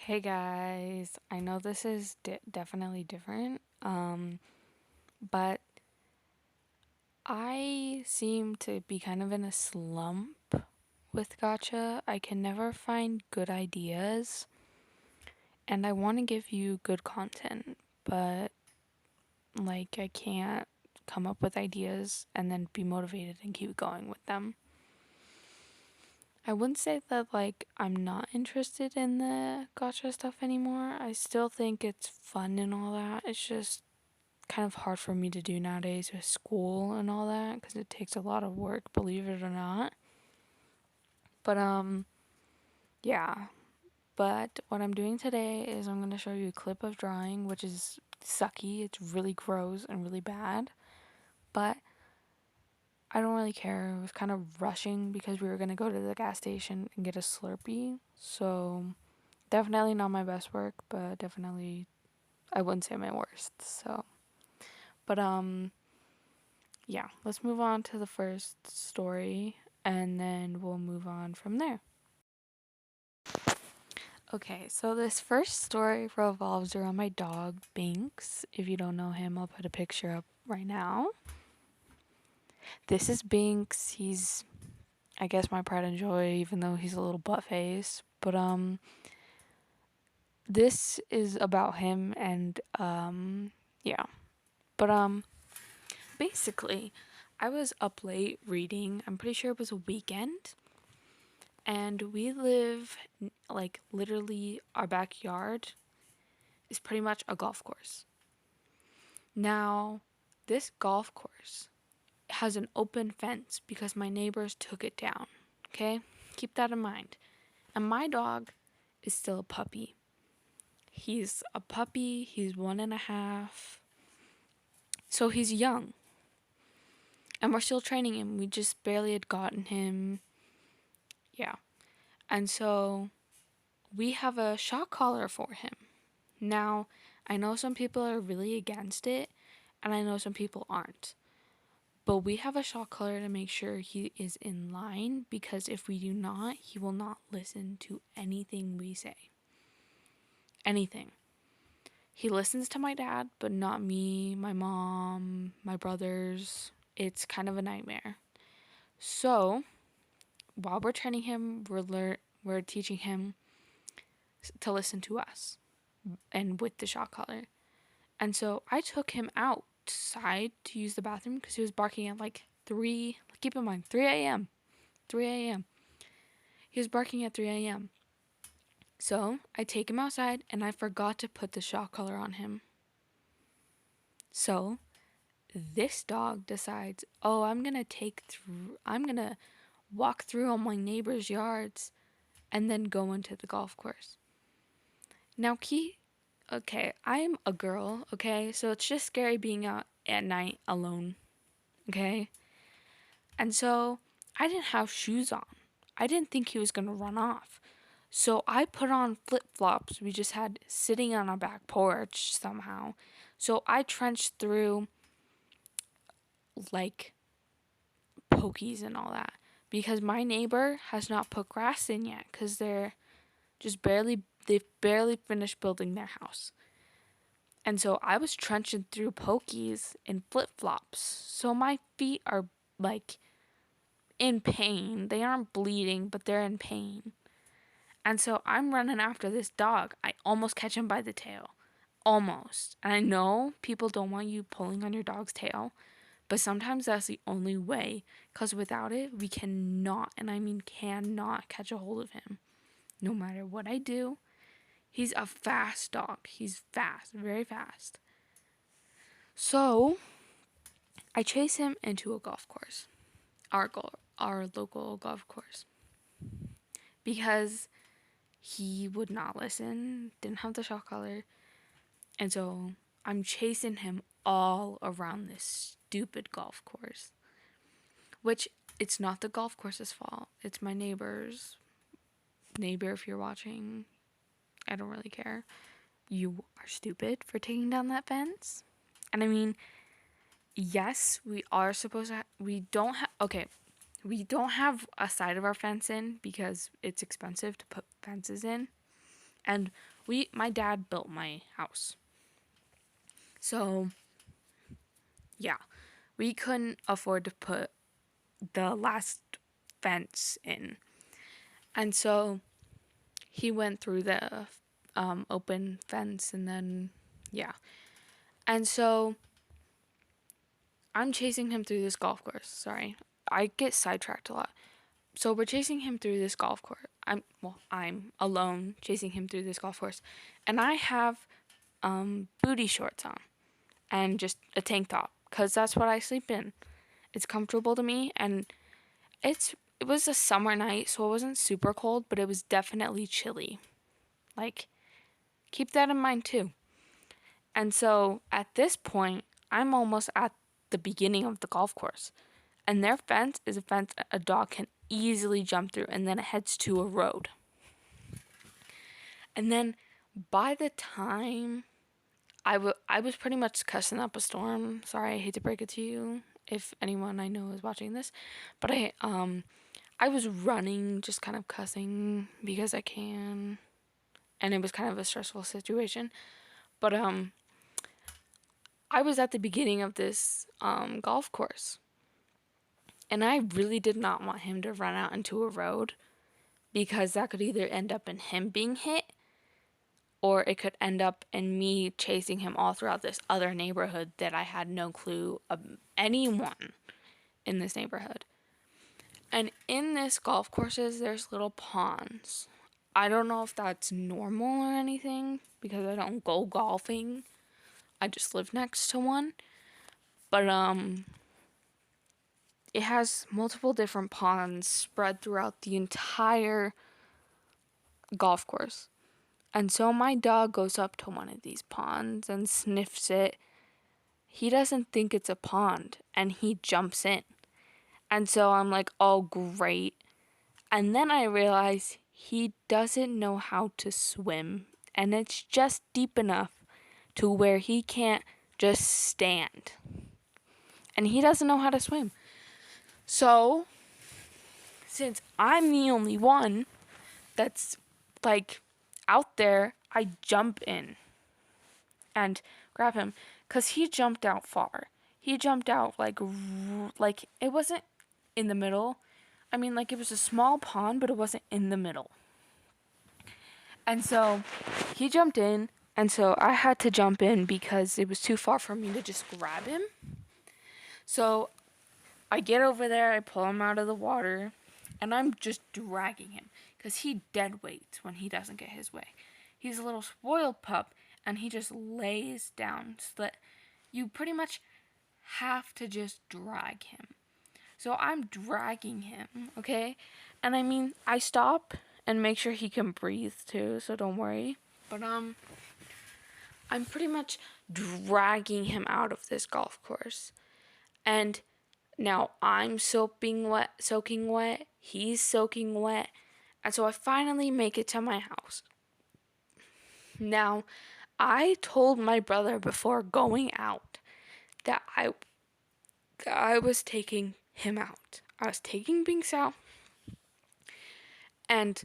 Hey guys, I know this is definitely different, but I seem to be kind of in a slump with Gacha. I can never find good ideas, and I want to give you good content, but I can't come up with ideas and then be motivated and keep going with them. I wouldn't say that I'm not interested in the Gacha stuff anymore. I still think it's fun and all that. It's just kind of hard for me to do nowadays with school and all that because it takes a lot of work, believe it or not. But yeah. But what I'm doing today is I'm going to show you a clip of drawing, which is sucky. It's really gross and really bad. But I don't really care. I was kind of rushing because we were going to go to the gas station and get a Slurpee. So definitely not my best work, but definitely I wouldn't say my worst. So, but yeah, let's move on to the first story and then we'll move on from there. Okay, so this first story revolves around my dog, Binks. If you don't know him, I'll put a picture up right now. This is Binks. He's, I guess, my pride and joy, even though he's a little butt face. But, this is about him and, yeah. But, basically, I was up late reading. I'm pretty sure it was a weekend. And we live, literally, our backyard is pretty much a golf course. Now, this golf course has an open fence because my neighbors took it down. Okay? Keep that in mind. And my dog is still a puppy. He's a puppy, he's 1.5. So he's young. And we're still training him. We just barely had gotten him. Yeah. And so we have a shock collar for him. Now, I know some people are really against it, and I know some people aren't. But we have a shock collar to make sure he is in line, because if we do not, he will not listen to anything we say. Anything. He listens to my dad, but not me, my mom, my brothers. It's kind of a nightmare. So, while we're training him, we're teaching him to listen to us and with the shock collar. And so I took him outside to use the bathroom because he was barking at 3, keep in mind, 3 a.m. 3 a.m. He was barking at 3 a.m. So I take him outside and I forgot to put the shock collar on him. So this dog decides, oh, I'm going to walk through all my neighbors' yards and then go into the golf course. Now, okay, I'm a girl, okay? So it's just scary being out at night alone, okay? And so I didn't have shoes on. I didn't think he was going to run off. So I put on flip-flops we just had sitting on our back porch somehow. So I trenched through pokies and all that because my neighbor has not put grass in yet because they've barely finished building their house. And so I was trenching through pokies in flip-flops. So my feet are in pain. They aren't bleeding, but they're in pain. And so I'm running after this dog. I almost catch him by the tail. Almost. And I know people don't want you pulling on your dog's tail, but sometimes that's the only way, because without it, we cannot, and I mean cannot, catch a hold of him. No matter what I do, he's a fast dog. He's fast, very fast. So I chase him into a golf course, our local golf course, because he would not listen, didn't have the shock collar, and so I'm chasing him all around this stupid golf course, which it's not the golf course's fault. It's my neighbor's. Neighbor, if you're watching, I don't really care. You are stupid for taking down that fence. And I mean, yes, we are supposed to, we don't have a side of our fence in because it's expensive to put fences in. And my dad built my house. So, yeah, we couldn't afford to put the last fence in. And so he went through the open fence, and then, yeah. And so I'm chasing him through this golf course. Sorry, I get sidetracked a lot. So we're chasing him through this golf course. I'm alone chasing him through this golf course, and I have booty shorts on and just a tank top because that's what I sleep in. It's comfortable to me, and it was a summer night, so it wasn't super cold, but it was definitely chilly. Like, keep that in mind too. And so at this point, I'm almost at the beginning of the golf course. And their fence is a fence a dog can easily jump through, and then it heads to a road. And then by the time I was pretty much cussing up a storm. Sorry, I hate to break it to you if anyone I know is watching this. But I was running, just kind of cussing because I can. And it was kind of a stressful situation. But I was at the beginning of this golf course. And I really did not want him to run out into a road because that could either end up in him being hit or it could end up in me chasing him all throughout this other neighborhood that I had no clue of anyone in this neighborhood. And in this golf courses, there's little ponds. I don't know if that's normal or anything because I don't go golfing. I just live next to one. But it has multiple different ponds spread throughout the entire golf course. And so my dog goes up to one of these ponds and sniffs it. He doesn't think it's a pond and he jumps in. And so I'm like, oh, great. And then I realize he doesn't know how to swim. And it's just deep enough to where he can't just stand. And he doesn't know how to swim. So, since I'm the only one that's like out there, I jump in and grab him because he jumped out far. He jumped out like it wasn't in the middle. I mean, like, it was a small pond, but it wasn't in the middle. And so he jumped in, and so I had to jump in because it was too far for me to just grab him. So I get over there, I pull him out of the water, and I'm just dragging him because he dead weights when he doesn't get his way. He's a little spoiled pup, and he just lays down so that you pretty much have to just drag him. So I'm dragging him, okay? And I mean, I stop and make sure he can breathe too, so don't worry. But I'm pretty much dragging him out of this golf course. And now I'm soaking wet, he's soaking wet. And so I finally make it to my house. Now, I told my brother before going out that I was taking him out. I was taking Binks out and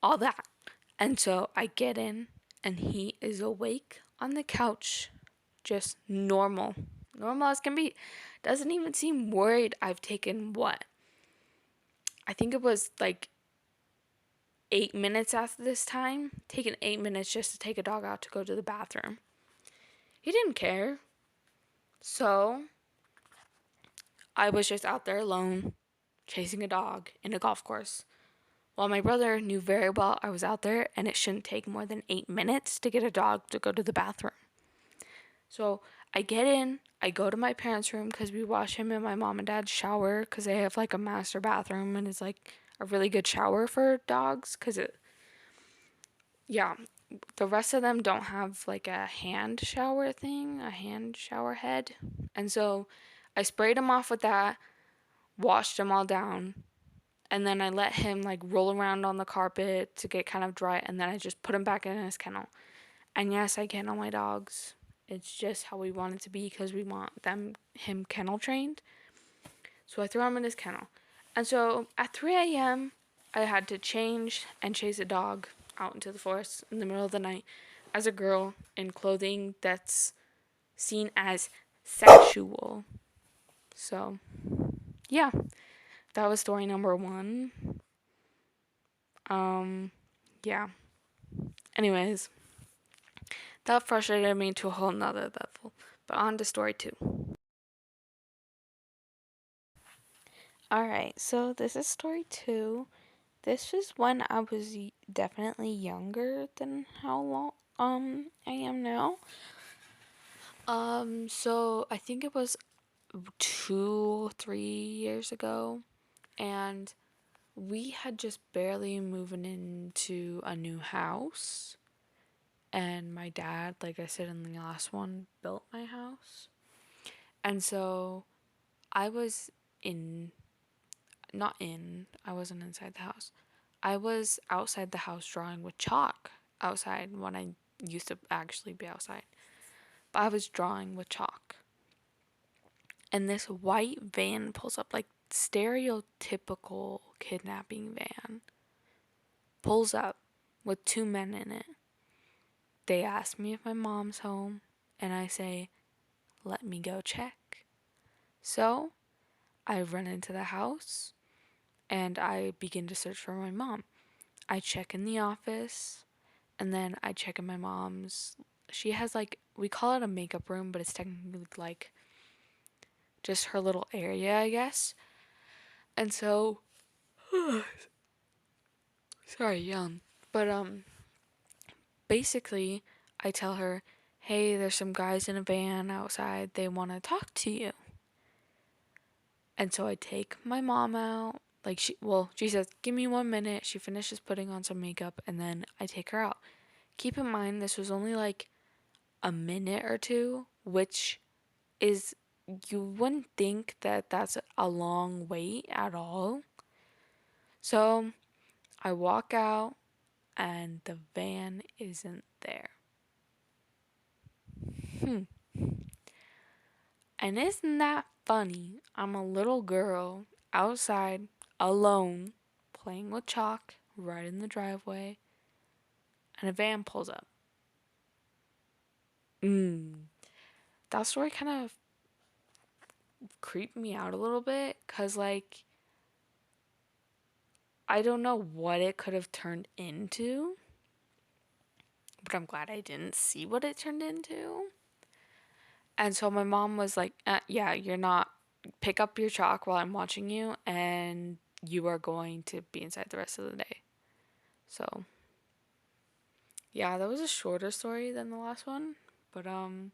all that. And so I get in and he is awake on the couch, just normal as can be. Doesn't even seem worried. I've taken what? I think it was like 8 minutes after this time. Taken 8 minutes just to take a dog out to go to the bathroom. He didn't care. So I was just out there alone, chasing a dog in a golf course. While my brother knew very well I was out there and it shouldn't take more than 8 minutes to get a dog to go to the bathroom. So I get in, I go to my parents' room because we wash him in my mom and dad's shower because they have like a master bathroom and it's like a really good shower for dogs because the rest of them don't have like a hand shower thing, a hand shower head. And so I sprayed him off with that, washed him all down, and then I let him like roll around on the carpet to get kind of dry, and then I just put him back in his kennel. And yes, I kennel my dogs. It's just how we want it to be because we want him kennel trained. So I throw him in his kennel. And so at 3 a.m., I had to change and chase a dog out into the forest in the middle of the night as a girl in clothing that's seen as sexual. So, yeah, that was story number one. Yeah. Anyways, that frustrated me to a whole nother level. But on to story two. Alright, so this is story two. This was when I was definitely younger than how long I am now. So I think it was 2, 3 years ago, and we had just barely moving into a new house, and my dad, like I said in the last one, built my house. And so I was in, not in, I wasn't inside the house. I was outside the house drawing with chalk outside when I used to actually be outside. But I was drawing with chalk. And this white van pulls up, like stereotypical kidnapping van, pulls up with two men in it. They ask me if my mom's home, and I say, let me go check. So I run into the house and I begin to search for my mom. I check in the office, and then I check in my mom's. She has, like, we call it a makeup room, but it's technically like just her little area, I guess. And so, sorry, but basically, I tell her, hey, there's some guys in a van outside. They want to talk to you. And so I take my mom out. Like, she says, give me 1 minute. She finishes putting on some makeup, and then I take her out. Keep in mind, this was only like a minute or two, which is, you wouldn't think that that's a long wait at all. So I walk out, and the van isn't there. And isn't that funny? I'm a little girl outside alone playing with chalk right in the driveway, and a van pulls up. That story kind of creeped me out a little bit, because, like, I don't know what it could have turned into, but I'm glad I didn't see what it turned into. And so my mom was like, yeah, you're not, pick up your chalk while I'm watching you, and you are going to be inside the rest of the day. So, yeah, that was a shorter story than the last one, but kind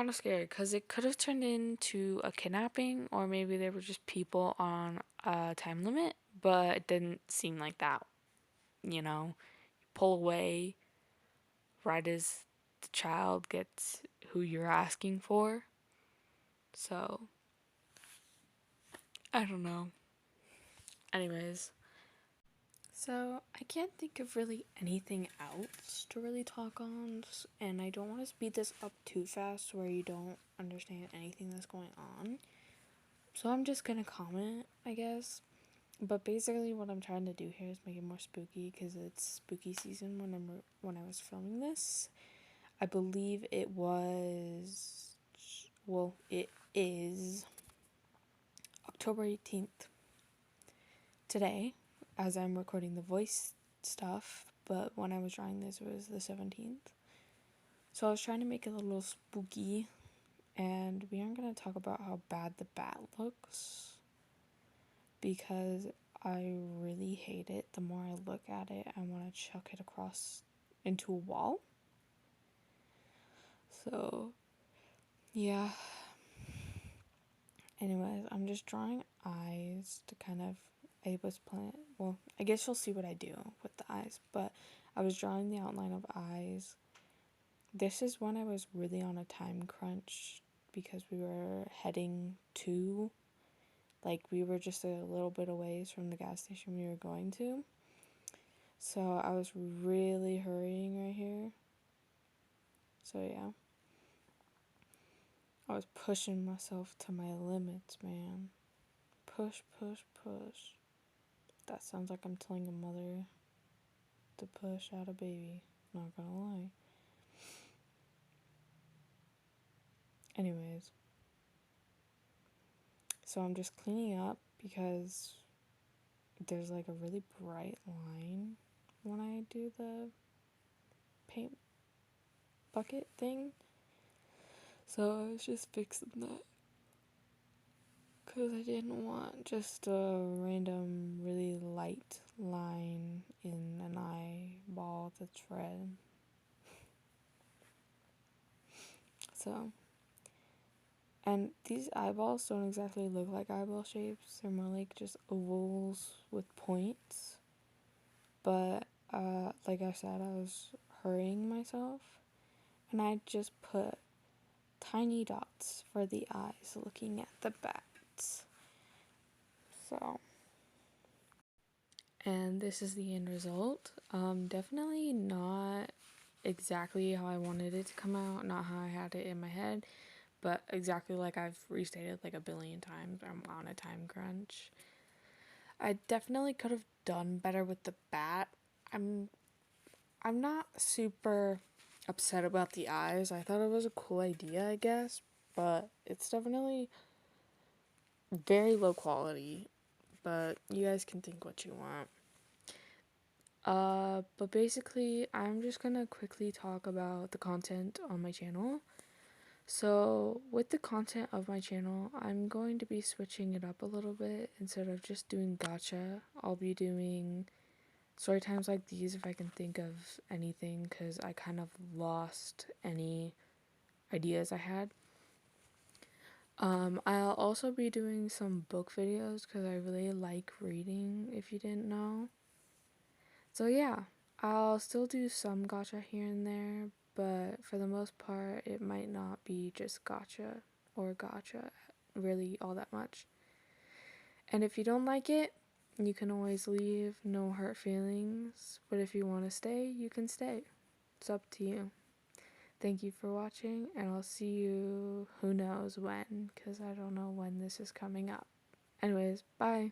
of scary, because it could have turned into a kidnapping, or maybe they were just people on a time limit, but it didn't seem like that. You know, pull away right as the child gets who you're asking for. So, I don't know. Anyways, so I can't think of really anything else to really talk on, and I don't want to speed this up too fast where you don't understand anything that's going on. So I'm just gonna comment, I guess. But basically, what I'm trying to do here is make it more spooky, because it's spooky season when I was filming this. I believe it was, well, it is October 18th today, as I'm recording the voice stuff, but when I was drawing this, it was the 17th. So I was trying to make it a little spooky, and we aren't going to talk about how bad the bat looks, because I really hate it. The more I look at it, I want to chuck it across into a wall. So, yeah. Anyways, I'm just drawing eyes to kind of, I guess you'll see what I do with the eyes, but I was drawing the outline of eyes. This is when I was really on a time crunch, because we were heading to, like, we were just a little bit away from the gas station we were going to. So I was really hurrying right here. So yeah. I was pushing myself to my limits, man. Push, push, push. That sounds like I'm telling a mother to push out a baby. Not gonna lie. Anyways, so I'm just cleaning up because there's like a really bright line when I do the paint bucket thing. So I was just fixing that because I didn't want just a random really light line in an eyeball that's red. So, and these eyeballs don't exactly look like eyeball shapes. They're more like just ovals with points. But, like I said, I was hurrying myself. And I just put tiny dots for the eyes looking at the bats. So, and this is the end result. Definitely not exactly how I wanted it to come out, not how I had it in my head, but exactly like I've restated like a billion times. I'm on a time crunch. I definitely could have done better with the bat. I'm not super upset about the eyes. I thought it was a cool idea, I guess, but it's definitely very low quality. But you guys can think what you want. But basically, I'm just gonna quickly talk about the content on my channel. So, with the content of my channel, I'm going to be switching it up a little bit. Instead of just doing gacha, I'll be doing story times like these if I can think of anything, because I kind of lost any ideas I had. I'll also be doing some book videos because I really like reading, if you didn't know. So yeah, I'll still do some gacha here and there, but for the most part, it might not be just gacha or gacha really all that much. And if you don't like it, you can always leave, no hurt feelings. But if you want to stay, you can stay. It's up to you. Thank you for watching, and I'll see you who knows when, because I don't know when this is coming up. Anyways, bye.